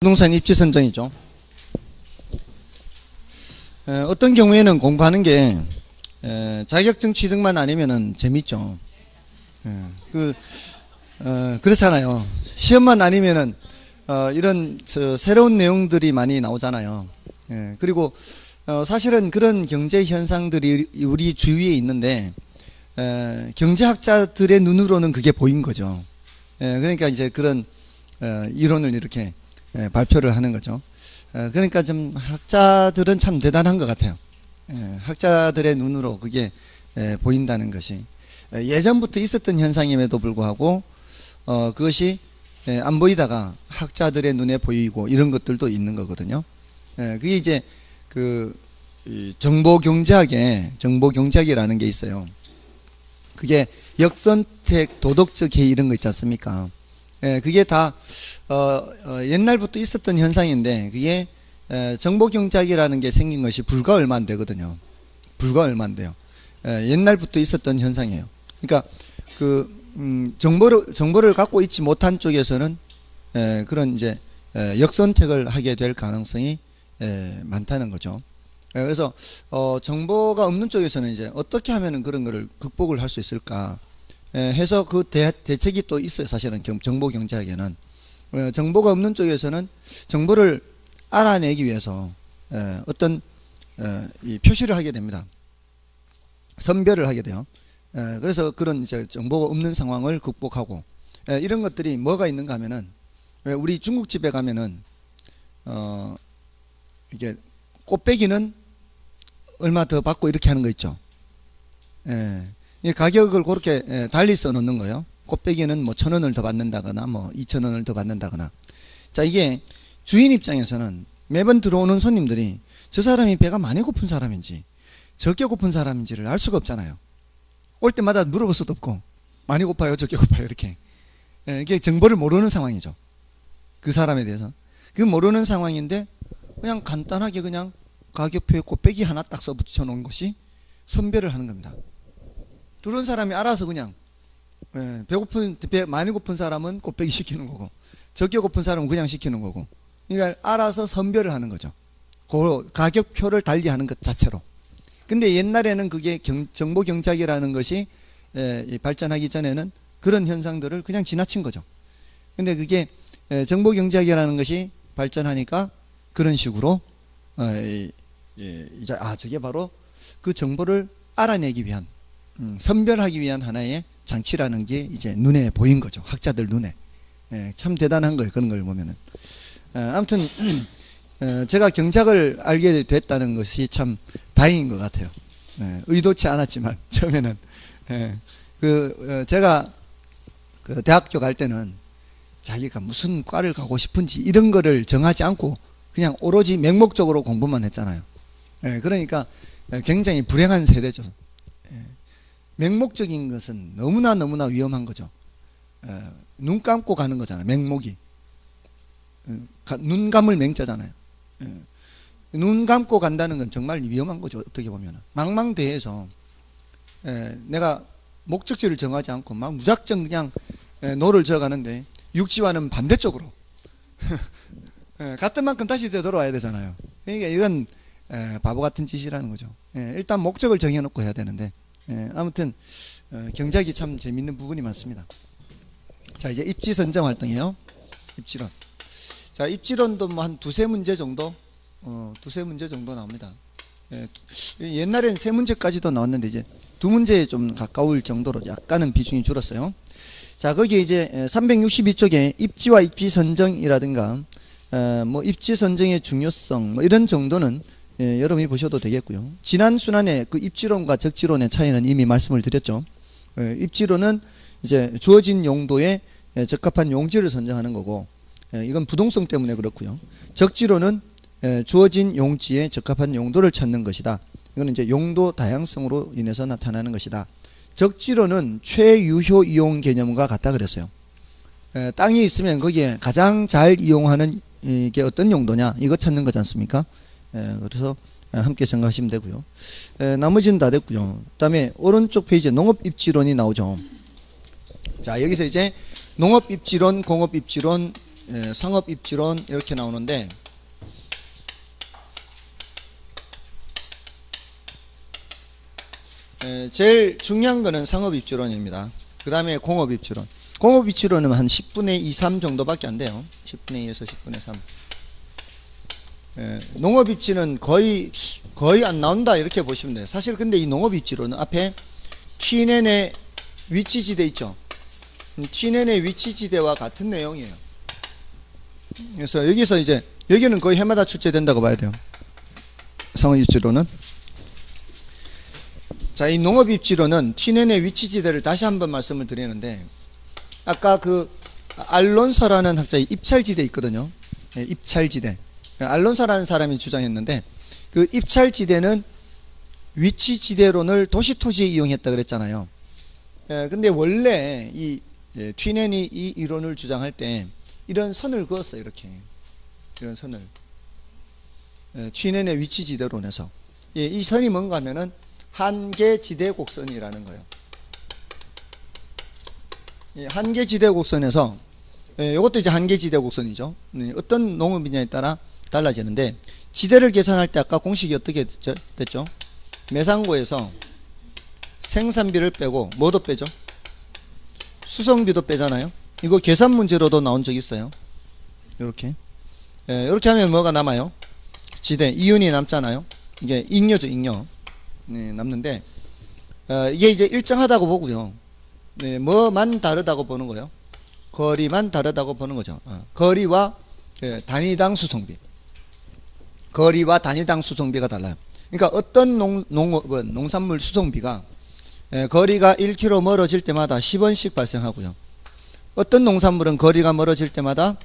부동산 입지 선정이죠. 어떤 경우에는 공부하는 게 자격증 취득만 아니면은 재밌죠. 그렇잖아요. 시험만 아니면은 이런 새로운 내용들이 많이 나오잖아요. 그리고 사실은 그런 경제 현상들이 우리 주위에 있는데 경제학자들의 눈으로는 그게 보인 거죠. 그러니까 이제 그런 이론을 이렇게 발표를 하는 거죠. 그러니까 좀 학자들은 참 대단한 것 같아요. 학자들의 눈으로 그게 보인다는 것이 예전부터 있었던 현상임에도 불구하고 그것이 안 보이다가 학자들의 눈에 보이고 이런 것들도 있는 거거든요. 그게 이제 그 정보경제학이라는 게 있어요. 그게 역선택, 도덕적 해이 이런 거 있지 않습니까? 그게 다 옛날부터 있었던 현상인데 그게 정보경제학이라는 게 생긴 것이 불과 얼마 안 되거든요. 불과 얼마 안 돼요. 옛날부터 있었던 현상이에요. 그러니까 정보를 갖고 있지 못한 쪽에서는 그런 이제 역선택을 하게 될 가능성이 많다는 거죠. 그래서 정보가 없는 쪽에서는 이제 어떻게 하면은 그런 거를 극복을 할 수 있을까 해서 그 대책이 또 있어요. 사실은 정보경제학에는 정보가 없는 쪽에서는 정보를 알아내기 위해서 어떤 이 표시를 하게 됩니다. 선별을 하게 돼요. 그래서 그런 이제 정보가 없는 상황을 극복하고 이런 것들이 뭐가 있는가 하면은 우리 중국집에 가면은 이게 꽃배기는 얼마 더 받고 이렇게 하는 거 있죠. 이 가격을 그렇게 달리 써 놓는 거예요. 꽃배기는 뭐 1,000원을 더 받는다거나 뭐 2,000원을 더 받는다거나. 자, 이게 주인 입장에서는 매번 들어오는 손님들이 저 사람이 배가 많이 고픈 사람인지 적게 고픈 사람인지를 알 수가 없잖아요. 올 때마다 물어볼 수도 없고 많이 고파요, 적게 고파요 이렇게. 이게 정보를 모르는 상황이죠. 그 사람에 대해서. 그 모르는 상황인데 그냥 간단하게 그냥 가격표에 꽃배기 하나 딱 써 붙여 놓은 것이 선별을 하는 겁니다. 들어온 사람이 알아서 그냥 배 많이 고픈 사람은 꽃배기 시키는 거고 적게 고픈 사람은 그냥 시키는 거고, 그러니까 알아서 선별을 하는 거죠. 그 가격표를 달리하는 것 자체로. 근데 옛날에는 그게 정보경제학이라는 것이 발전하기 전에는 그런 현상들을 그냥 지나친 거죠. 근데 그게 정보경제학이라는 것이 발전하니까 그런 식으로 이제 저게 바로 그 정보를 알아내기 위한 선별하기 위한 하나의 장치라는 게 이제 눈에 보인 거죠. 학자들 눈에. 참 대단한 거예요. 그런 걸 보면은. 아무튼 제가 경제학을 알게 됐다는 것이 참 다행인 것 같아요. 의도치 않았지만 처음에는 제가 그 대학교 갈 때는 자기가 무슨 과를 가고 싶은지 이런 거를 정하지 않고 그냥 오로지 맹목적으로 공부만 했잖아요. 그러니까 굉장히 불행한 세대죠. 맹목적인 것은 너무나 위험한 거죠. 눈 감고 가는 거잖아요. 맹목이. 눈 감을 맹자잖아요. 눈 감고 간다는 건 정말 위험한 거죠. 어떻게 보면 망망대해에서 내가 목적지를 정하지 않고 막 무작정 그냥 노를 저어가는데 육지와는 반대쪽으로 갔던 만큼 다시 되돌아와야 되잖아요. 그러니까 이건 바보 같은 짓이라는 거죠. 일단 목적을 정해놓고 해야 되는데 아무튼 경제학이 참 재밌는 부분이 많습니다. 자, 이제 입지 선정 활동이에요. 입지론. 자, 입지론도 뭐 한 두세 문제 정도 나옵니다. 옛날엔 세 문제까지도 나왔는데 이제 두 문제에 좀 가까울 정도로 약간은 비중이 줄었어요. 자, 거기에 이제 362쪽에 입지와 입지 선정이라든가 뭐 입지 선정의 중요성 뭐 이런 정도는 여러분이 보셔도 되겠고요. 지난 순환에 그 입지론과 적지론의 차이는 이미 말씀을 드렸죠. 입지론은 이제 주어진 용도에 적합한 용지를 선정하는 거고, 이건 부동성 때문에 그렇고요. 적지론은 주어진 용지에 적합한 용도를 찾는 것이다. 이거는 이제 용도 다양성으로 인해서 나타나는 것이다. 적지론은 최유효 이용 개념과 같다 그랬어요. 땅이 있으면 거기에 가장 잘 이용하는 이게 어떤 용도냐 이거 찾는 거지 않습니까? 그래서 함께 생각하시면 되고요. 나머지는 다 됐고요. 그 다음에 오른쪽 페이지에 농업입지론이 나오죠. 자, 여기서 이제 농업입지론, 공업입지론, 상업입지론 이렇게 나오는데, 제일 중요한 거는 상업입지론입니다. 그 다음에 공업입지론. 공업입지론은 한 10분의 2, 3 정도밖에 안 돼요. 10분의 2에서 10분의 3. 농업입지는 거의 안 나온다 이렇게 보시면 돼요. 사실 근데 이 농업입지론은 앞에 T낸의 위치지대 있죠. T낸의 위치지대와 같은 내용이에요. 그래서 여기서 이제 여기는 거의 해마다 출제된다고 봐야 돼요. 상업입지론은. 자, 이 농업입지론은 T낸의 위치지대를 다시 한번 말씀을 드리는데, 아까 그 알론서라는 학자의 입찰지대 있거든요. 입찰지대. 알론서라는 사람이 주장했는데, 그 입찰지대는 위치지대론을 도시토지에 이용했다 그랬잖아요. 근데 원래 이 T낸이 이 이론을 주장할 때 이런 선을 그었어요. 이렇게 이런 선을 T낸의 위치지대론에서. 이 선이 뭔가 하면은 한계지대곡선이라는 거예요. 한계지대곡선에서, 이것도 이제 한계지대곡선이죠. 어떤 농업이냐에 따라 달라지는데, 지대를 계산할 때 아까 공식이 어떻게 됐죠? 매상고에서 생산비를 빼고 뭐도 빼죠? 수송비도 빼잖아요. 이거 계산 문제로도 나온 적 있어요. 이렇게 이렇게 하면 뭐가 남아요? 지대, 이윤이 남잖아요. 이게 잉여죠, 잉여. 남는데, 이게 이제 일정하다고 보고요. 뭐만 다르다고 보는 거예요. 거리만 다르다고 보는 거죠. 거리와 단위당 수송비. 거리와 단위당 수송비가 달라요. 그러니까 어떤 농업은 농산물 수송비가 거리가 1km 멀어질 때마다 10원씩 발생하고요. 어떤 농산물은 거리가 멀어질 때마다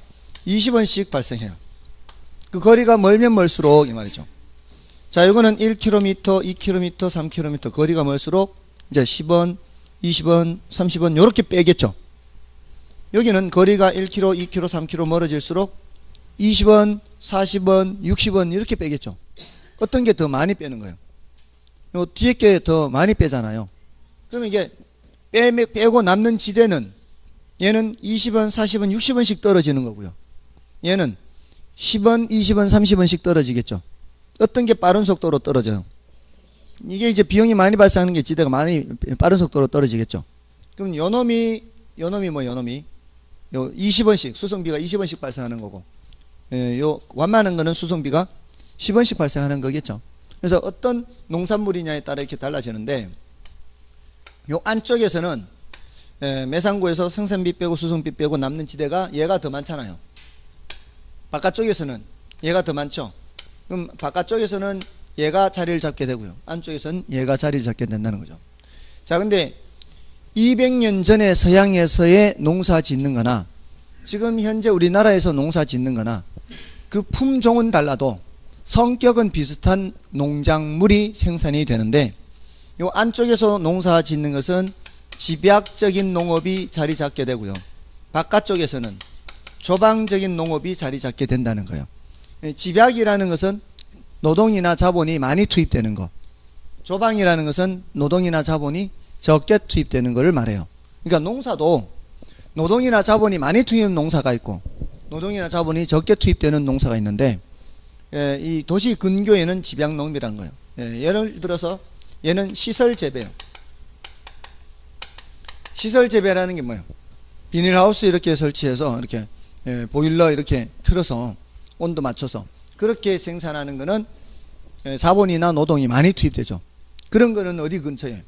20원씩 발생해요. 그 거리가 멀면 멀수록 이 말이죠. 자, 이거는 1km, 2km, 3km 거리가 멀수록 이제 10원, 20원, 30원 요렇게 빼겠죠. 여기는 거리가 1km, 2km, 3km 멀어질수록 20원, 40원, 60원 이렇게 빼겠죠. 어떤 게 더 많이 빼는 거예요? 요 뒤에 게 더 많이 빼잖아요. 그러면 이게 빼고 남는 지대는 얘는 20원, 40원, 60원씩 떨어지는 거고요. 얘는 10원, 20원, 30원씩 떨어지겠죠. 어떤 게 빠른 속도로 떨어져요? 이게 이제 비용이 많이 발생하는 게 지대가 많이 빠른 속도로 떨어지겠죠. 그럼 요놈이 요 20원씩 수송비가 20원씩 발생하는 거고, 요 완만한 거는 수송비가 10원씩 발생하는 거겠죠. 그래서 어떤 농산물이냐에 따라 이렇게 달라지는데, 요 안쪽에서는 매상고에서 생산비 빼고 수송비 빼고 남는 지대가 얘가 더 많잖아요. 바깥쪽에서는 얘가 더 많죠. 그럼 바깥쪽에서는 얘가 자리를 잡게 되고요. 안쪽에서는 얘가 자리를 잡게 된다는 거죠. 자, 근데 200년 전에 서양에서의 농사 짓는 거나 지금 현재 우리나라에서 농사 짓는 거나 그 품종은 달라도 성격은 비슷한 농작물이 생산이 되는데, 요 안쪽에서 농사 짓는 것은 집약적인 농업이 자리 잡게 되고요. 바깥쪽에서는 조방적인 농업이 자리 잡게 된다는 거예요. 집약이라는 것은 노동이나 자본이 많이 투입되는 거, 조방이라는 것은 노동이나 자본이 적게 투입되는 것을 말해요. 그러니까 농사도 노동이나 자본이 많이 투입되는 농사가 있고 노동이나 자본이 적게 투입되는 농사가 있는데, 이 도시 근교에는 집약농업이라는 거예요. 예를 들어서 얘는 시설재배예요. 시설재배라는 게 뭐예요? 비닐하우스 이렇게 설치해서 이렇게 보일러 이렇게 틀어서 온도 맞춰서 그렇게 생산하는 거는 자본이나 노동이 많이 투입되죠. 그런 거는 어디 근처에?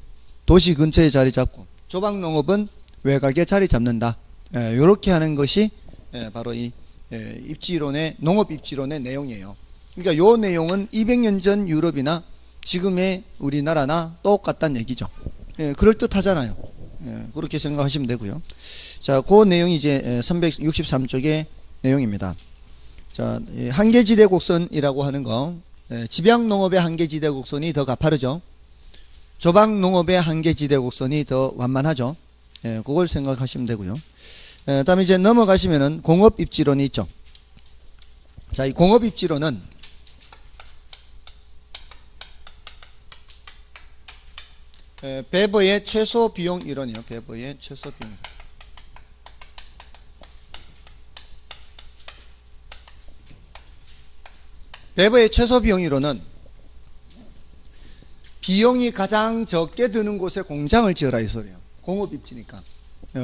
도시 근처에 자리 잡고, 조방농업은 외곽에 자리 잡는다. 이렇게 하는 것이 바로 이 입지론의 농업입지론의 내용이에요. 그러니까 요 내용은 200년 전 유럽이나 지금의 우리나라나 똑같다는 얘기죠. 그럴듯하잖아요. 그렇게 생각하시면 되고요. 자, 그 내용이 이제 363쪽의 내용입니다. 자, 한계지대 곡선이라고 하는 거, 집약농업의 한계지대 곡선이 더 가파르죠. 조방농업의 한계지대 곡선이 더 완만하죠. 그걸 생각하시면 되고요. 다음에 이제 넘어가시면은 공업입지론이 있죠. 자, 이 공업입지론은 베버의 최소 비용 이론이요. 베버의 최소 비용. 배부의 최소 비용으로는 비용이 가장 적게 드는 곳에 공장을 지어라 이 소리예요. 공업 입지니까.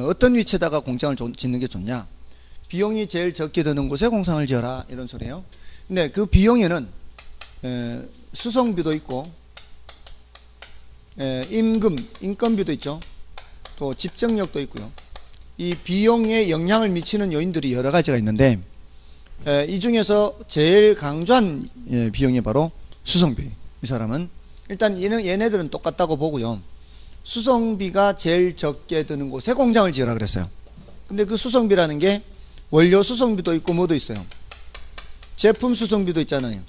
어떤 위치에다가 공장을 짓는 게 좋냐? 비용이 제일 적게 드는 곳에 공장을 지어라 이런 소리예요. 근데 그 비용에는 수송비도 있고 인건비도 있죠. 또 집정력도 있고요. 이 비용에 영향을 미치는 요인들이 여러 가지가 있는데 이 중에서 제일 강조한 비용이 바로 수송비. 이 사람은 일단 얘네들은 똑같다고 보고요. 수송비가 제일 적게 드는 곳에 공장을 지으라 그랬어요. 근데 그 수송비라는 게 원료 수송비도 있고 뭐도 있어요. 제품 수송비도 있잖아요.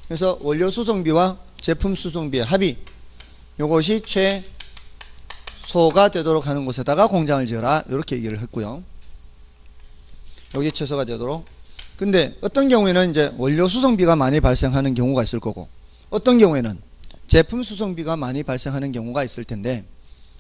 그래서 원료 수송비와 제품 수송비의 합이 이것이 최소가 되도록 하는 곳에다가 공장을 지어라 이렇게 얘기를 했고요. 여기 최소가 되도록. 근데 어떤 경우에는 이제 원료 수송비가 많이 발생하는 경우가 있을 거고 어떤 경우에는 제품 수송비가 많이 발생하는 경우가 있을 텐데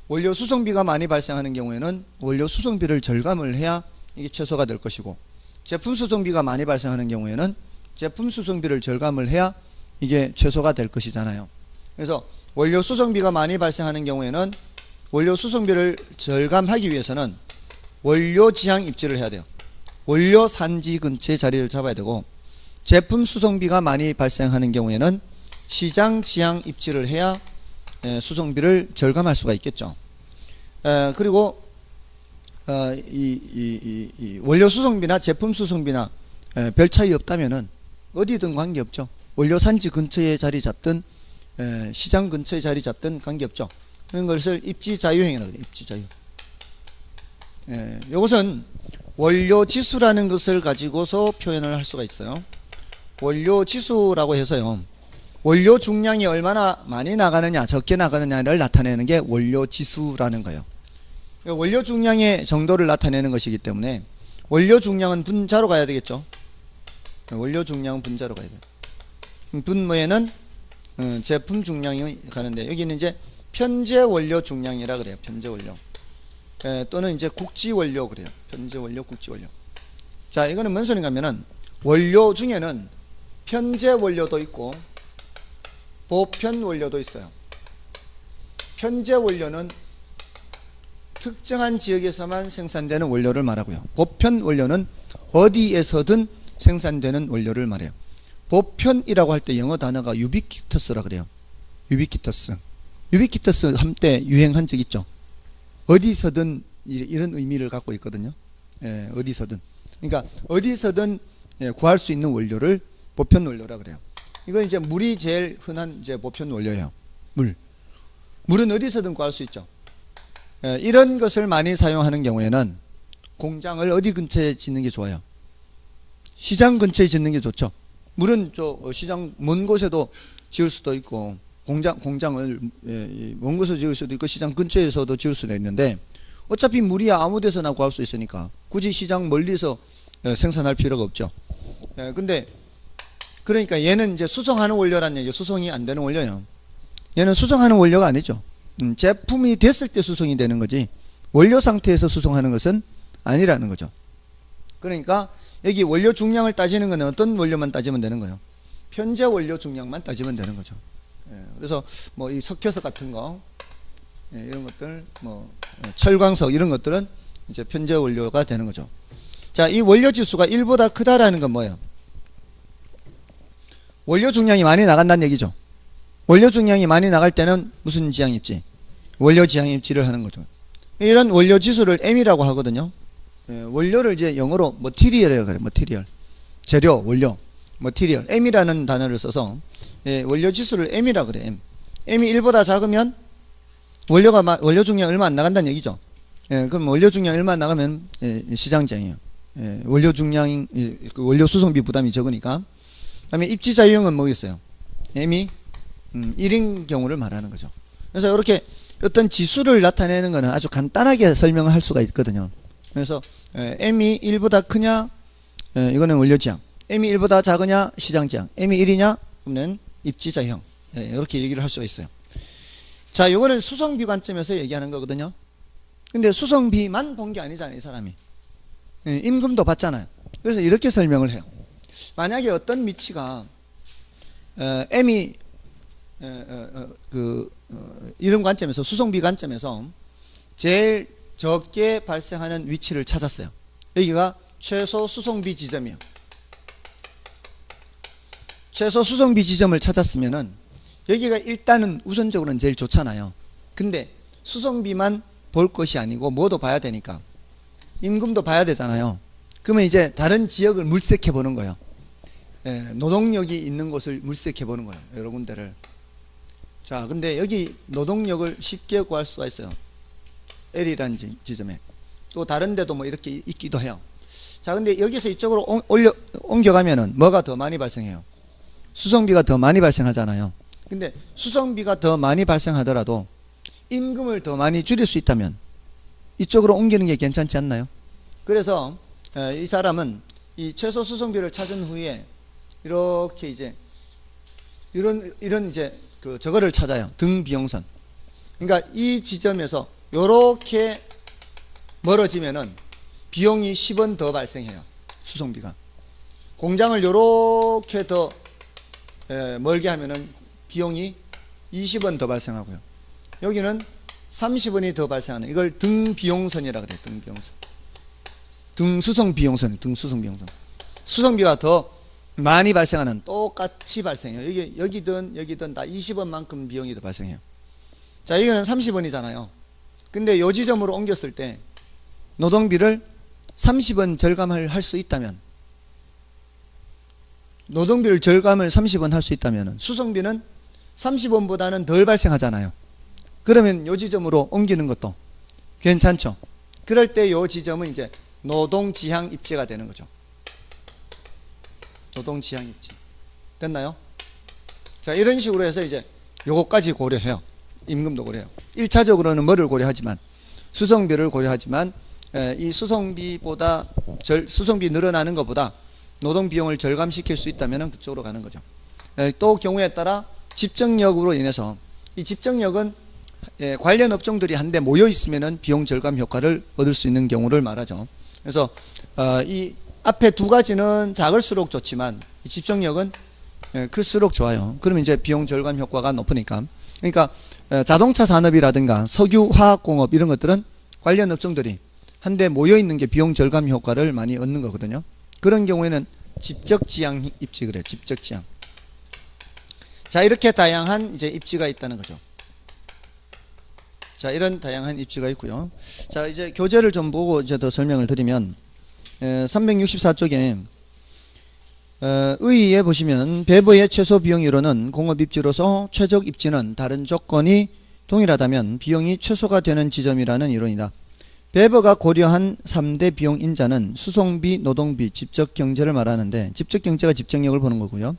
원료 수송비가 많이 발생하는 경우에는 원료 수송비를 절감을 해야 이게 최소가 될 것이고 제품 수송비가 많이 발생하는 경우에는 제품 수송비를 절감을 해야 이게 최소가 될 것이잖아요. 그래서 원료 수송비가 많이 발생하는 경우에는 원료 수송비를 절감하기 위해서는 원료 지향 입지를 해야 돼요. 원료 산지 근처에 자리를 잡아야 되고 제품 수송비가 많이 발생하는 경우에는 시장 지향 입지를 해야 수송비를 절감할 수가 있겠죠. 그리고 이 원료 수송비나 제품 수송비나 별 차이 없다면은 어디든 관계없죠. 원료 산지 근처에 자리 잡든 시장 근처에 자리 잡든 관계없죠. 그런 것을 입지 자유행위라고 해요. 입지 자유. 이것은 원료 지수라는 것을 가지고서 표현을 할 수가 있어요. 원료 지수라고 해서요. 원료 중량이 얼마나 많이 나가느냐 적게 나가느냐를 나타내는 게 원료 지수라는 거예요. 원료 중량의 정도를 나타내는 것이기 때문에 원료 중량은 분자로 가야 되겠죠. 원료 중량은 분자로 가야 돼요. 분모에는 제품 중량이 가는데 여기는 이제 편제 원료 중량이라 그래요. 편제 원료. 또는 이제 국지 원료 그래요. 편제 원료, 국지 원료. 자, 이거는 뭔 소리인가 하면은 원료 중에는 편제 원료도 있고 보편 원료도 있어요. 편제 원료는 특정한 지역에서만 생산되는 원료를 말하고요. 보편 원료는 어디에서든 생산되는 원료를 말해요. 보편이라고 할 때 영어 단어가 유비퀴터스라 그래요. 유비퀴터스. 유비퀴터스 한때 유행한 적 있죠. 어디서든 이런 의미를 갖고 있거든요. 어디서든. 그러니까 어디서든 구할 수 있는 원료를 보편 원료라 그래요. 이건 이제 물이 제일 흔한 이제 보편 원료예요. 물은 어디서든 구할 수 있죠. 이런 것을 많이 사용하는 경우에는 공장을 어디 근처에 짓는 게 좋아요? 시장 근처에 짓는 게 좋죠. 물은 시장 먼 곳에도 지을 수도 있고 공장을 먼 곳에서 지을 수도 있고 시장 근처에서도 지을 수도 있는데 어차피 물이야 아무 데서나 구할 수 있으니까 굳이 시장 멀리서 생산할 필요가 없죠. 근데 그러니까 얘는 이제 수송하는 원료란 얘기죠. 수송이 안 되는 원료예요. 얘는 수송하는 원료가 아니죠. 제품이 됐을 때 수송이 되는 거지 원료 상태에서 수송하는 것은 아니라는 거죠. 그러니까 여기 원료 중량을 따지는 것은 어떤 원료만 따지면 되는 거예요. 편제 원료 중량만 따지면 되는 거죠. 그래서 뭐 이 석회석 같은 거 이런 것들 철광석 이런 것들은 이제 편제 원료가 되는 거죠. 자, 이 원료 지수가 1보다 크다라는 건 뭐예요? 원료 중량이 많이 나간다는 얘기죠. 원료 중량이 많이 나갈 때는 무슨 지향 입지? 원료 지향 입지를 하는 거죠. 이런 원료 지수를 M이라고 하거든요. 원료를 이제 영어로 머티리얼이라고 그래요. 머티리얼. 재료, 원료. 머티리얼. M이라는 단어를 써서 원료 지수를 M이라고 그래요. M이 1보다 작으면 원료 중량 얼마 안 나간다는 얘기죠. 그럼 원료 중량 얼마 안 나가면 시장 지향이에요. 원료 중량, 원료 수송비 부담이 적으니까. 그다음에 입지 자유형은 뭐겠어요? M이 1인 경우를 말하는 거죠. 그래서 이렇게 어떤 지수를 나타내는 것은 아주 간단하게 설명을 할 수가 있거든요. 그래서 M이 1보다 크냐 이거는 원료지향, M이 1보다 작으냐 시장지향, M이 1이냐 그러면 입지자형, 이렇게 얘기를 할 수가 있어요. 자, 이거는 수송비 관점에서 얘기하는 거거든요. 근데 수송비만 본 게 아니잖아요, 이 사람이. 임금도 받잖아요. 그래서 이렇게 설명을 해요. 만약에 어떤 미치가 M이 이런 관점에서 수송비 관점에서 제일 적게 발생하는 위치를 찾았어요. 여기가 최소 수송비 지점이요. 최소 수송비 지점을 찾았으면은 여기가 일단은 우선적으로는 제일 좋잖아요. 근데 수송비만 볼 것이 아니고 뭐도 봐야 되니까 임금도 봐야 되잖아요. 그러면 이제 다른 지역을 물색해 보는 거예요. 노동력이 있는 곳을 물색해 보는 거예요. 여러 군데를. 자, 근데 여기 노동력을 쉽게 구할 수가 있어요. L이라는 지점에. 또 다른 데도 뭐 이렇게 있기도 해요. 자, 근데 여기서 이쪽으로 옮겨가면은 뭐가 더 많이 발생해요? 수송비가 더 많이 발생하잖아요. 근데 수송비가 더 많이 발생하더라도 임금을 더 많이 줄일 수 있다면 이쪽으로 옮기는 게 괜찮지 않나요? 그래서 이 사람은 이 최소 수송비를 찾은 후에 이렇게 이제 이런 이제 저거를 찾아요. 등비용선. 그러니까 이 지점에서 요렇게 멀어지면은 비용이 10원 더 발생해요. 수송비가. 공장을 요렇게 더 멀게 하면은 비용이 20원 더 발생하고요. 여기는 30원이 더 발생하는 이걸 등비용선이라고 그래요. 등비용선. 등수송비용선. 등수송비용선. 수송비가 더 많이 발생하는 똑같이 발생해요. 여기든 다 20원만큼 비용이 더 발생해요. 자, 이거는 30원이잖아요. 근데 요 지점으로 옮겼을 때 노동비를 30원 절감을 할 수 있다면 노동비를 절감을 30원 할 수 있다면 수송비는 30원보다는 덜 발생하잖아요. 그러면 요 지점으로 옮기는 것도 괜찮죠. 그럴 때 요 지점은 이제 노동지향 입지가 되는 거죠. 노동지향 입지. 됐나요? 자, 이런 식으로 해서 이제 요거까지 고려해요. 임금도 고려해요. 1차적으로는 뭐를 고려하지만 수송비를 고려하지만 이 수송비보다 수송비 늘어나는 것보다 노동비용을 절감시킬 수 있다면 그쪽으로 가는 거죠. 또 경우에 따라 집정력으로 인해서 이 집정력은 관련 업종들이 한데 모여 있으면은 비용 절감 효과를 얻을 수 있는 경우를 말하죠. 그래서 이 앞에 두 가지는 작을수록 좋지만 이 집정력은 클수록 좋아요. 그러면 이제 비용 절감 효과가 높으니까. 그러니까 자동차 산업이라든가 석유 화학공업 이런 것들은 관련 업종들이 한데 모여 있는 게 비용 절감 효과를 많이 얻는 거거든요. 그런 경우에는 집적지향 입지 그래요. 집적지향. 자, 이렇게 다양한 이제 입지가 있다는 거죠. 자, 이런 다양한 입지가 있고요. 자, 이제 교재를 좀 보고 이제 더 설명을 드리면 364쪽에 의의에 보시면 배부의 최소 비용 이론은 공업 입지로서 최적 입지는 다른 조건이 동일하다면 비용이 최소가 되는 지점이라는 이론이다. 배버가 고려한 3대 비용 인자는 수송비, 노동비, 집적 경제를 말하는데 집적 경제가 집정력을 보는 거고요.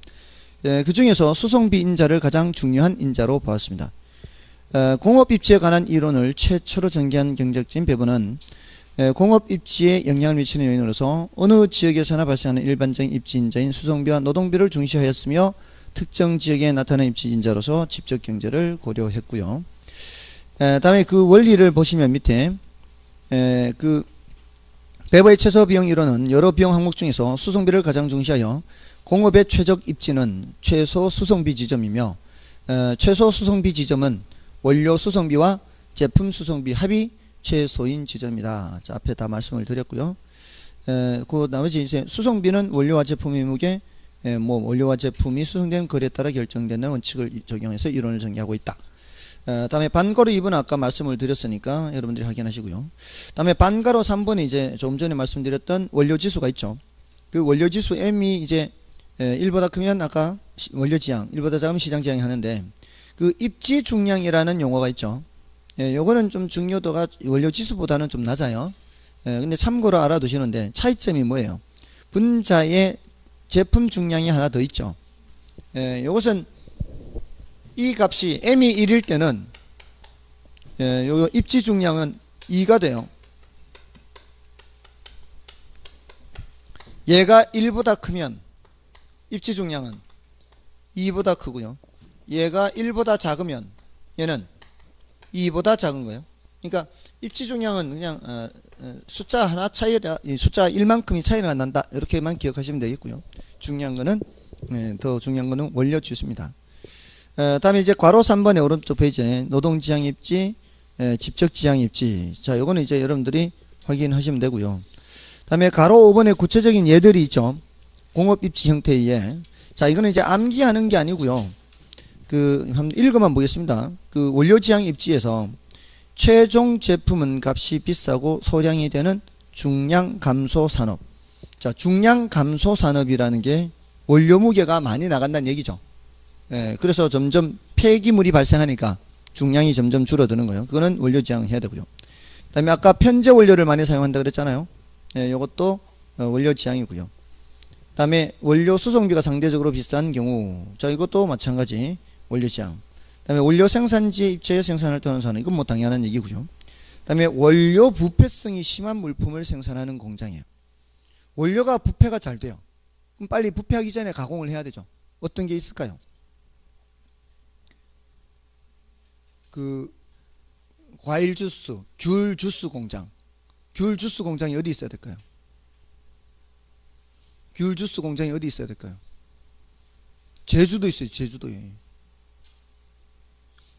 그 중에서 수송비 인자를 가장 중요한 인자로 보았습니다. 공업 입지에 관한 이론을 최초로 전개한 경제학자인 배버는 공업 입지에 영향을 미치는 요인으로서 어느 지역에서나 발생하는 일반적인 입지 인자인 수송비와 노동비를 중시하였으며 특정 지역에 나타나는 입지 인자로서 집적 경제를 고려했고요. 다음에 그 원리를 보시면 밑에 그 배버의 최소 비용 이론은 여러 비용 항목 중에서 수송비를 가장 중시하여 공업의 최적 입지는 최소 수송비 지점이며 최소 수송비 지점은 원료 수송비와 제품 수송비 합이 최소인 지점이다. 자, 앞에 다 말씀을 드렸고요. 그 나머지 이제 수송비는 원료와 제품의 무게, 원료와 제품이 수송된 거래에 따라 결정되는 원칙을 적용해서 이론을 전개하고 있다. 다음에 반가로 2번 아까 말씀을 드렸으니까 여러분들이 확인하시고요. 다음에 반가로 3번에 이제 조금 전에 말씀드렸던 원료 지수가 있죠. 그 원료 지수 M이 이제 1보다 크면 아까 원료 지향, 1보다 작으면 시장 지향이 하는데 그 입지 중량이라는 용어가 있죠. 요거는 좀 중요도가 원료 지수보다는 좀 낮아요. 근데 참고로 알아두시는데 차이점이 뭐예요? 분자에 제품 중량이 하나 더 있죠. 요것은 이 값이 M이 1일 때는 요 입지 중량은 2가 돼요. 얘가 1보다 크면 입지 중량은 2보다 크고요. 얘가 1보다 작으면 얘는 2보다 작은 거예요. 그러니까 입지 중량은 그냥 숫자 하나 차이라 숫자 1만큼이 차이가 난다. 이렇게만 기억하시면 되겠고요. 중요한 거는 더 중요한 거는 원료주스입니다. 다음에 이제 괄호 3번의 오른쪽 페이지에 노동지향 입지, 직접지향 입지. 자, 요거는 이제 여러분들이 확인하시면 되고요. 다음에 가로 5번에 구체적인 예들이 있죠. 공업 입지 형태의 예. 자, 이거는 이제 암기하는 게 아니고요. 한번 읽어만 보겠습니다. 원료지향 입지에서 최종 제품은 값이 비싸고 소량이 되는 중량 감소 산업. 자, 중량 감소 산업이라는 게 원료 무게가 많이 나간다는 얘기죠. 그래서 점점 폐기물이 발생하니까 중량이 점점 줄어드는 거예요. 그거는 원료지향 해야 되고요. 그 다음에 아까 편제 원료를 많이 사용한다 그랬잖아요. 이것도 원료지향이고요. 그 다음에 원료 수송비가 상대적으로 비싼 경우. 자, 이것도 마찬가지 원료지향. 그 다음에 원료 생산지에 입체해 생산을 하는 산업. 이건 뭐 당연한 얘기고요. 그 다음에 원료 부패성이 심한 물품을 생산하는 공장이에요. 원료가 부패가 잘 돼요. 그럼 빨리 부패하기 전에 가공을 해야 되죠. 어떤 게 있을까요? 과일 주스, 귤 주스 공장. 귤 주스 공장이 어디 있어야 될까요? 귤 주스 공장이 어디 있어야 될까요? 제주도 있어요. 제주도에.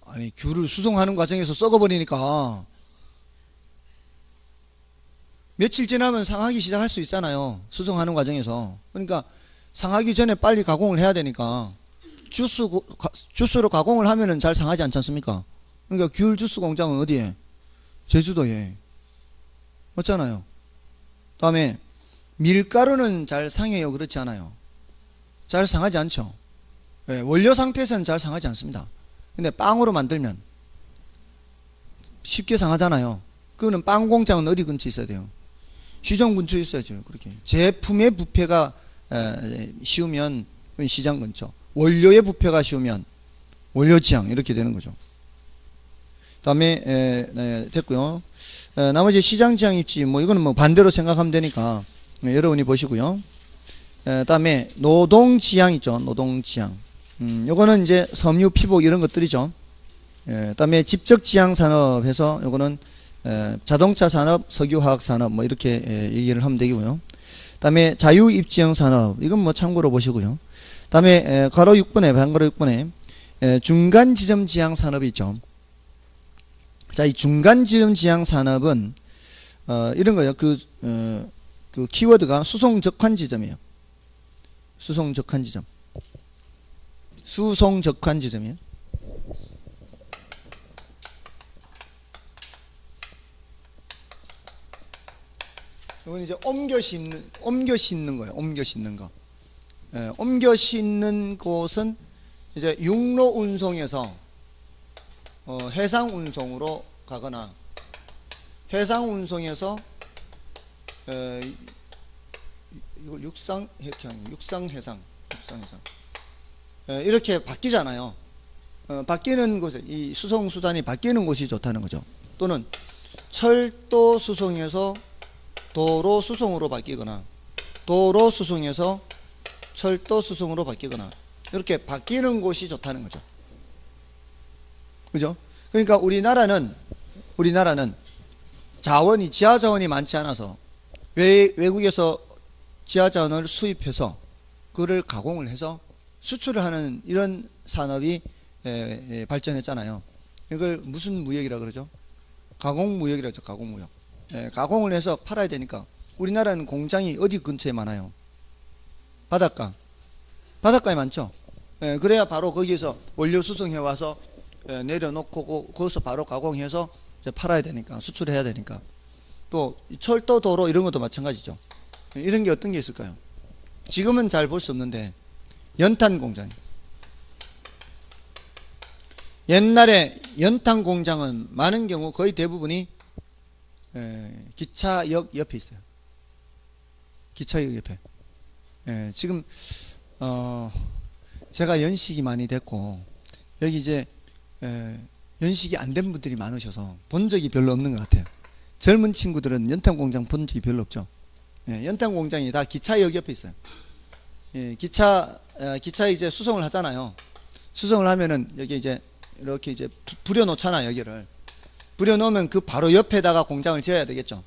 아니, 귤을 수송하는 과정에서 썩어버리니까 며칠 지나면 상하기 시작할 수 있잖아요. 수송하는 과정에서. 그러니까 상하기 전에 빨리 가공을 해야 되니까 주스로 가공을 하면은 잘 상하지 않지 않습니까? 그러니까 귤 주스 공장은 어디에? 제주도에. 맞잖아요. 다음에 밀가루는 잘 상해요? 그렇지 않아요? 잘 상하지 않죠? 원료 상태에서는 잘 상하지 않습니다. 근데 빵으로 만들면 쉽게 상하잖아요. 그거는 빵 공장은 어디 근처에 있어야 돼요? 시장 근처에 있어야죠. 그렇게 제품의 부패가 쉬우면 시장 근처, 원료의 부패가 쉬우면 원료지향 이렇게 되는 거죠. 다음에 됐고요. 나머지 시장지향 입지 뭐 이거는 뭐 반대로 생각하면 되니까 여러분이 보시고요. 다음에 노동지향 있죠. 노동지향. 요거는 이제 섬유, 피복 이런 것들이죠. 다음에 직접지향 산업에서 요거는 자동차 산업, 석유화학 산업 뭐 이렇게 얘기를 하면 되고요. 다음에 자유입지형 산업 이건 뭐 참고로 보시고요. 다음에 가로 6번에 반가로 6번에 중간 지점 지향 산업이 있죠. 자, 이 중간 지점 지향 산업은 이런 거예요. 그 키워드가 수송 적환 지점이에요. 수송 적환 지점. 수송 적환 지점이에요. 이건 이제 옮겨 싣는 거예요. 옮겨 싣는 거. 옮겨 싣는 곳은 이제 육로 운송에서 해상 운송으로 가거나 해상 운송에서 이걸 육상 해상 이렇게 바뀌잖아요. 바뀌는 곳에 이 수송 수단이 바뀌는 곳이 좋다는 거죠. 또는 철도 수송에서 도로 수송으로 바뀌거나 도로 수송에서 철도 수송으로 바뀌거나 이렇게 바뀌는 곳이 좋다는 거죠. 그죠? 그러니까 우리나라는 자원이 지하 자원이 많지 않아서 외국에서 지하 자원을 수입해서 그를 가공을 해서 수출을 하는 이런 산업이 발전했잖아요. 이걸 무슨 무역이라 그러죠? 가공무역이라고 하죠. 가공무역. 가공을 해서 팔아야 되니까 우리나라는 공장이 어디 근처에 많아요? 바닷가에 많죠. 그래야 바로 거기에서 원료 수송해 와서 내려놓고 거기서 바로 가공해서 이제 팔아야 되니까 수출해야 되니까. 또 철도 도로 이런 것도 마찬가지죠. 이런 게 어떤 게 있을까요? 지금은 잘 볼 수 없는데 연탄 공장. 옛날에 연탄 공장은 많은 경우 거의 대부분이 기차역 옆에 있어요. 기차역 옆에. 지금 제가 연식이 많이 됐고 여기 이제 연식이 안 된 분들이 많으셔서 본 적이 별로 없는 것 같아요. 젊은 친구들은 연탄 공장 본 적이 별로 없죠. 연탄 공장이 다 기차역 옆에 있어요. 기차에 이제 수송을 하잖아요. 수송을 하면은 여기 이제 이렇게 이제 부려 놓잖아요. 여기를 부려 놓으면 그 바로 옆에다가 공장을 지어야 되겠죠.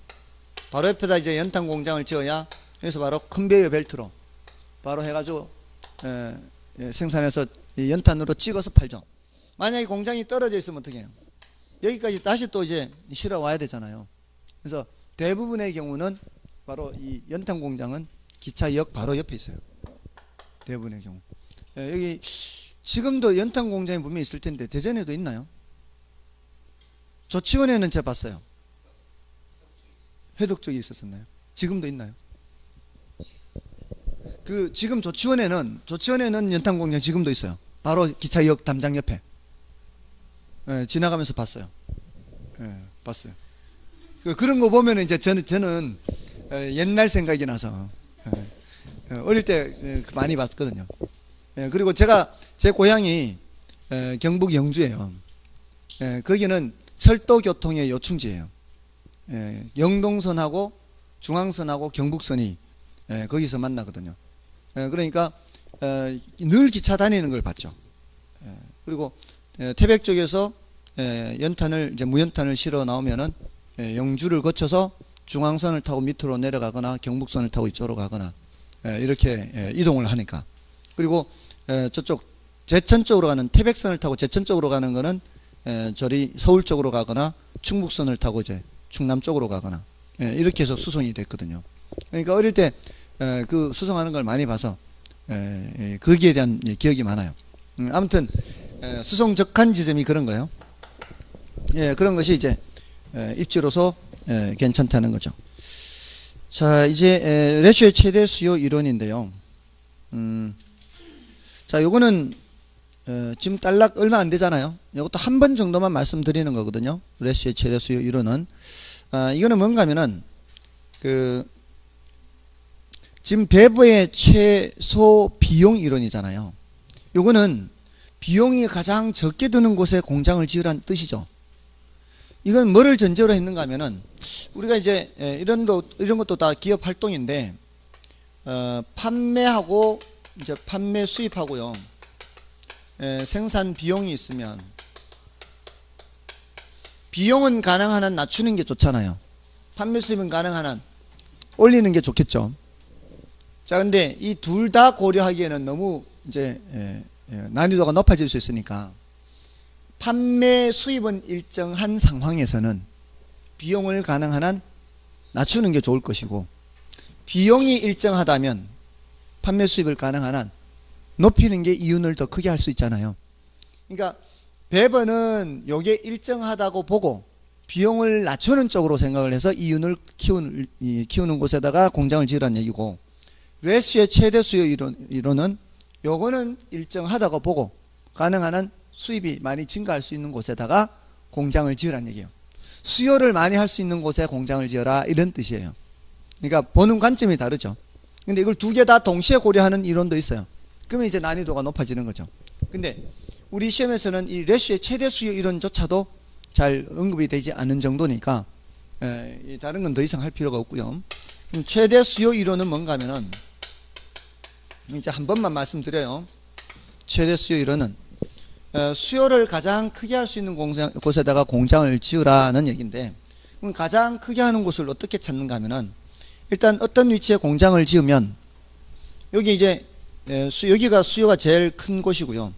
바로 옆에다 이제 연탄 공장을 지어야 여기서 바로 컨베이어 벨트로 바로 해가지고 생산해서 연탄으로 찍어서 팔죠. 만약에 공장이 떨어져 있으면 어떻게 해요? 여기까지 다시 또 이제 실어 와야 되잖아요. 그래서 대부분의 경우는 바로 이 연탄 공장은 기차역 바로 옆에 있어요. 대부분의 경우. 여기 지금도 연탄 공장이 분명히 있을 텐데 대전에도 있나요? 조치원에는 제가 봤어요. 회덕 쪽에 있었었나요? 지금도 있나요? 그 지금 조치원에는 연탄 공장 지금도 있어요. 바로 기차역 담장 옆에. 지나가면서 봤어요. 봤어요. 그런 거 보면 이제 저는 옛날 생각이 나서 어릴 때 많이 봤거든요. 그리고 제 고향이 경북 영주예요. 거기는 철도 교통의 요충지예요. 영동선하고 중앙선하고 경북선이 거기서 만나거든요. 그러니까 늘 기차 다니는 걸 봤죠. 그리고 태백 쪽에서 연탄을 이제 무연탄을 실어 나오면은 영주를 거쳐서 중앙선을 타고 밑으로 내려가거나 경북선을 타고 이쪽으로 가거나 이렇게 이동을 하니까. 그리고 저쪽 제천 쪽으로 가는 태백선을 타고 제천 쪽으로 가는 거는 저리 서울 쪽으로 가거나 충북선을 타고 이제 충남 쪽으로 가거나 이렇게 해서 수송이 됐거든요. 그러니까 어릴 때 그 수송하는 걸 많이 봐서 거기에 대한 기억이 많아요. 아무튼 수송적한 지점이 그런 거예요. 그런 것이 이제 입지로서 괜찮다는 거죠. 자, 이제 레시오의 최대 수요 이론인데요. 자, 요거는 지금 딸락 얼마 안 되잖아요. 이것도 한 번 정도만 말씀드리는 거거든요. 레시오의 최대 수요 이론은 이거는 뭔가 하면은 지금 배부의 최소 비용 이론이잖아요. 요거는 비용이 가장 적게 드는 곳에 공장을 지으라는 뜻이죠. 이건 뭐를 전제로 했는가 하면은 우리가 이제 이런 것도 다 기업 활동인데 판매하고 이제 판매 수입하고요. 생산 비용이 있으면 비용은 가능한 한 낮추는 게 좋잖아요. 판매 수입은 가능한 한 올리는 게 좋겠죠. 자, 근데 이 둘 다 고려하기에는 너무 이제 난이도가 높아질 수 있으니까 판매 수입은 일정한 상황에서는 비용을 가능한 한 낮추는 게 좋을 것이고, 비용이 일정하다면 판매 수입을 가능한 한 높이는 게 이윤을 더 크게 할 수 있잖아요. 그러니까 배번은 요게 일정하다고 보고 비용을 낮추는 쪽으로 생각을 해서 이윤을 키우는 곳에다가 공장을 지으라는 얘기고, 레시오의 최대 수요 이론은 요거는 일정하다고 보고 가능한 한 수입이 많이 증가할 수 있는 곳에다가 공장을 지으라는 얘기예요. 수요를 많이 할 수 있는 곳에 공장을 지어라, 이런 뜻이에요. 그러니까 보는 관점이 다르죠. 근데 이걸 두 개 다 동시에 고려하는 이론도 있어요. 그러면 이제 난이도가 높아지는 거죠. 근데 우리 시험에서는 이 레시오의 최대 수요 이론조차도 잘 언급이 되지 않은 정도니까 다른 건 더 이상 할 필요가 없고요. 최대 수요 이론은 뭔가 하면은 이제 한 번만 말씀드려요. 최대 수요 이론은 수요를 가장 크게 할 수 있는 곳에다가 공장을 지으라는 얘기인데, 그럼 가장 크게 하는 곳을 어떻게 찾는가 하면은 일단 어떤 위치에 공장을 지으면 여기 이제 여기가 수요가 제일 큰 곳이고요.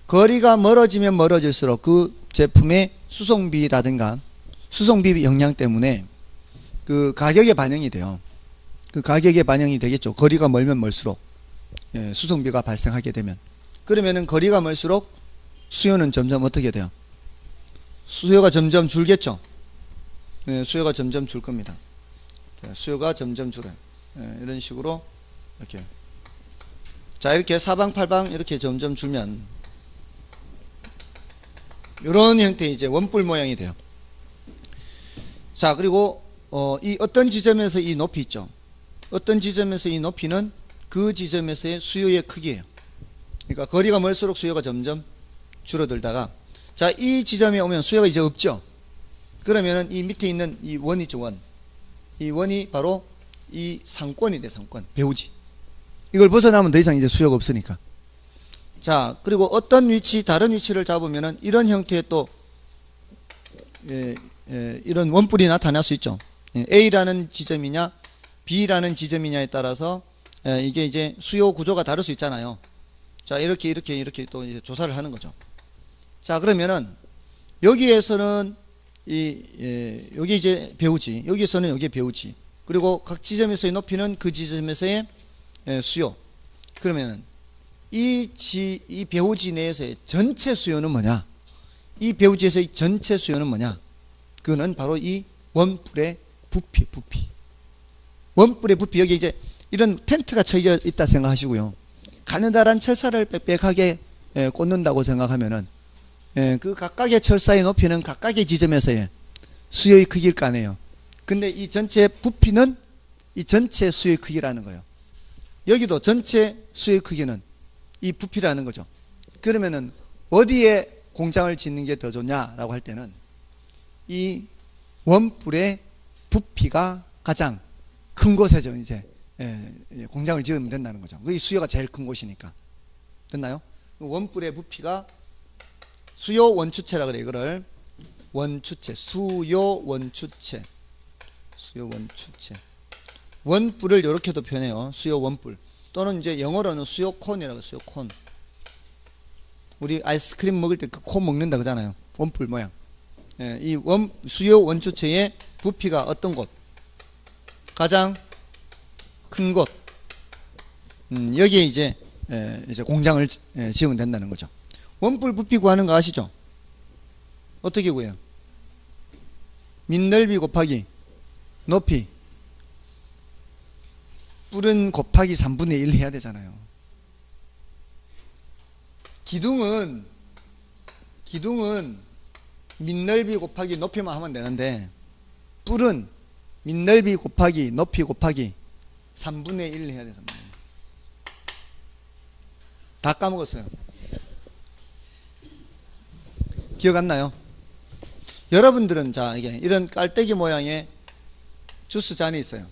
거리가 멀어지면 멀어질수록 그 제품의 수송비라든가 수송비 영향 때문에 그 가격에 반영이 돼요. 그 가격에 반영이 되겠죠. 거리가 멀면 멀수록 수송비가 발생하게 되면, 그러면은 거리가 멀수록 수요는 점점 어떻게 돼요? 수요가 점점 줄겠죠. 수요가 점점 줄 겁니다. 수요가 점점 줄어요. 이런 식으로 이렇게, 자, 이렇게 사방팔방 이렇게 점점 줄면 이런 형태의 이제 원뿔 모양이 돼요. 자, 그리고 이 어떤 지점에서 이 높이 있죠. 어떤 지점에서 이 높이는 그 지점에서의 수요의 크기예요. 그러니까 거리가 멀수록 수요가 점점 줄어들다가, 자, 이 지점에 오면 수요가 이제 없죠. 그러면은 이 밑에 있는 이 원 있죠, 원. 이 원이 바로 이 상권이 돼, 상권. 배우지. 이걸 벗어나면 더 이상 이제 수요가 없으니까. 자, 그리고 어떤 위치, 다른 위치를 잡으면은 이런 형태의 또 이런 원뿔이 나타날 수 있죠. A라는 지점이냐 B라는 지점이냐에 따라서 이게 이제 수요 구조가 다를 수 있잖아요. 자, 이렇게 또 이제 조사를 하는 거죠. 자, 그러면은 여기에서는 여기 이제 배우지, 여기에서는 여기 배우지, 그리고 각 지점에서의 높이는 그 지점에서의 수요. 그러면 이 배우지 내에서의 전체 수요는 뭐냐? 이 배우지에서의 전체 수요는 뭐냐? 그거는 바로 이 원뿔의 부피. 원뿔의 부피. 여기 이제 이런 텐트가 쳐져 있다 생각하시고요. 가느다란 철사를 빽빽하게 꽂는다고 생각하면은 그 각각의 철사의 높이는 각각의 지점에서의 수요의 크기일 거 아니에요. 근데 이 전체 부피는 이 전체 수요의 크기라는 거예요. 여기도 전체 수요의 크기는 이 부피라는 거죠. 그러면은 어디에 공장을 짓는 게 더 좋냐라고 할 때는 이 원뿔의 부피가 가장 큰 곳에죠. 이제 공장을 지으면 된다는 거죠. 그 수요가 제일 큰 곳이니까. 됐나요? 원뿔의 부피가 수요 원추체라 그래. 이거를 원추체, 수요 원추체. 원뿔을 이렇게도 표현해요. 수요 원뿔. 또는 이제 영어로는 수요 콘이라고. 수요 콘. 우리 아이스크림 먹을 때 그 콘 먹는다 그러잖아요. 원뿔 모양. 이 수요 원추체의 부피가 어떤 곳? 가장 큰 곳. 여기에 이제 공장을 지으면 된다는 거죠. 원뿔 부피 구하는 거 아시죠? 어떻게 구해요? 밑넓이 곱하기 높이. 뿔은 곱하기 3분의 1 해야 되잖아요. 기둥은 밑넓이 곱하기 높이만 하면 되는데, 뿔은 밑넓이 곱하기 높이 곱하기 3분의 1 해야 돼요. 다 까먹었어요. 기억 안 나요? 여러분들은 자, 이게 이런 깔때기 모양의 주스 잔이 있어요.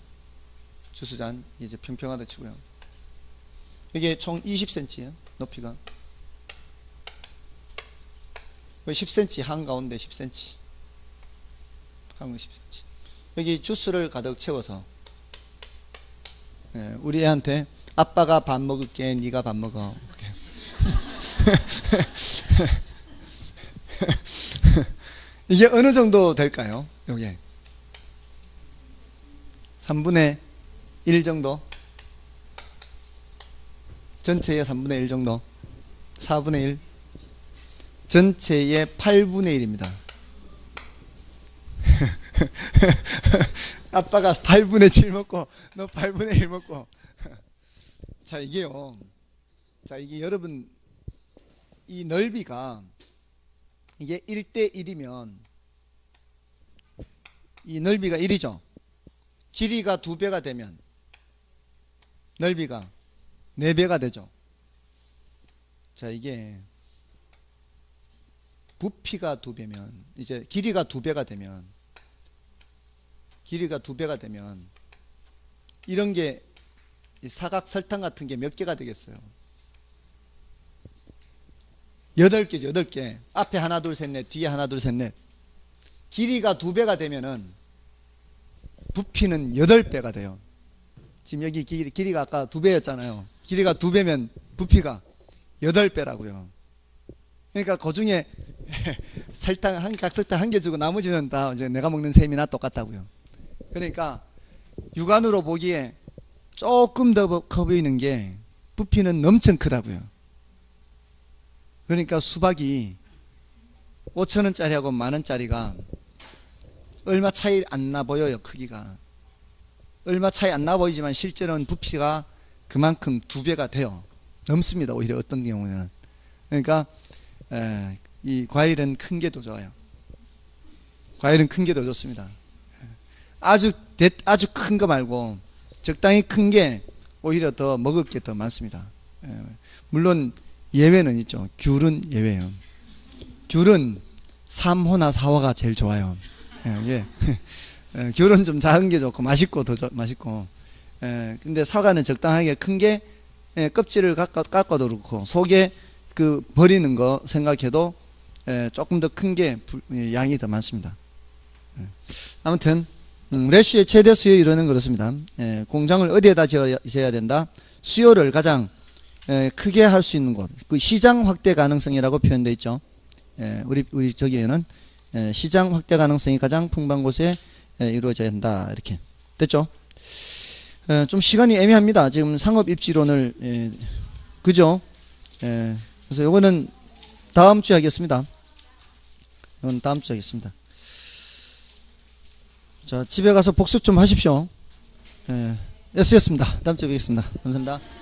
주스 잔 이제 평평하다 치고요. 이게 총 20cm예요. 높이가 10cm, 한가운데 10cm, 한가운데 10cm. 여기 주스를 가득 채워서 우리 애한테 아빠가 밥 먹을게, 네가 밥 먹어. 이게 어느 정도 될까요? 요게 3분의 1 정도? 전체의 3분의 1 정도? 4분의 1? 전체의 8분의 1입니다. 아빠가 8분의 7 먹고 너 8분의 1 먹고. 자, 이게요. 자, 이게 여러분 이 넓이가 이게 1대 1이면 이 넓이가 1이죠. 길이가 2배가 되면 넓이가 4배가 되죠. 자, 이게 부피가 2배면 이제 길이가 2배가 되면 이런 게 사각 설탕 같은 게 몇 개가 되겠어요? 8개죠. 8개. 앞에 하나 둘 셋 넷, 뒤에 하나 둘 셋 넷. 길이가 2배가 되면은 부피는 8배가 돼요. 지금 여기 길이가 아까 2배였잖아요. 길이가 2배면 부피가 8배라고요. 그러니까 그 중에 각설탕 한 개 주고 나머지는 다 이제 내가 먹는 셈이나 똑같다고요. 그러니까 육안으로 보기에 조금 더 커 보이는 게 부피는 엄청 크다고요. 그러니까 수박이 5,000원짜리하고 만원짜리가 얼마 차이 안 나 보여요. 크기가 얼마 차이 안 나 보이지만 실제로는 부피가 그만큼 2배가 돼요. 넘습니다. 오히려 어떤 경우는. 그러니까 이 과일은 큰 게 더 좋아요. 과일은 큰 게 더 좋습니다. 아주 큰 거 말고 적당히 큰 게 오히려 더 먹을 게 더 많습니다. 물론 예외는 있죠. 귤은 예외예요. 귤은 3호나 4호가 제일 좋아요. 귤은 좀 작은 게 좋고 맛있고 더 맛있고. 근데 사과는 적당하게 큰 게 껍질을 깎아도 그렇고 속에 그 버리는 거 생각해도 조금 더 큰 게 양이 더 많습니다. 아무튼 레시의 최대 수요 이론은 그렇습니다. 공장을 어디에다 지어야 된다? 수요를 가장 크게 할 수 있는 곳, 그 시장 확대 가능성이라고 표현되어 있죠. 우리 저기에는 시장 확대 가능성이 가장 풍부한 곳에 이루어져야 한다. 이렇게 됐죠? 좀 시간이 애매합니다. 지금 상업 입지론을 그죠? 그래서 요거는 다음 주에 하겠습니다. 이건 다음 주에 하겠습니다. 자, 집에 가서 복습 좀 하십시오. S였습니다. 다음 주에 뵙겠습니다. 감사합니다.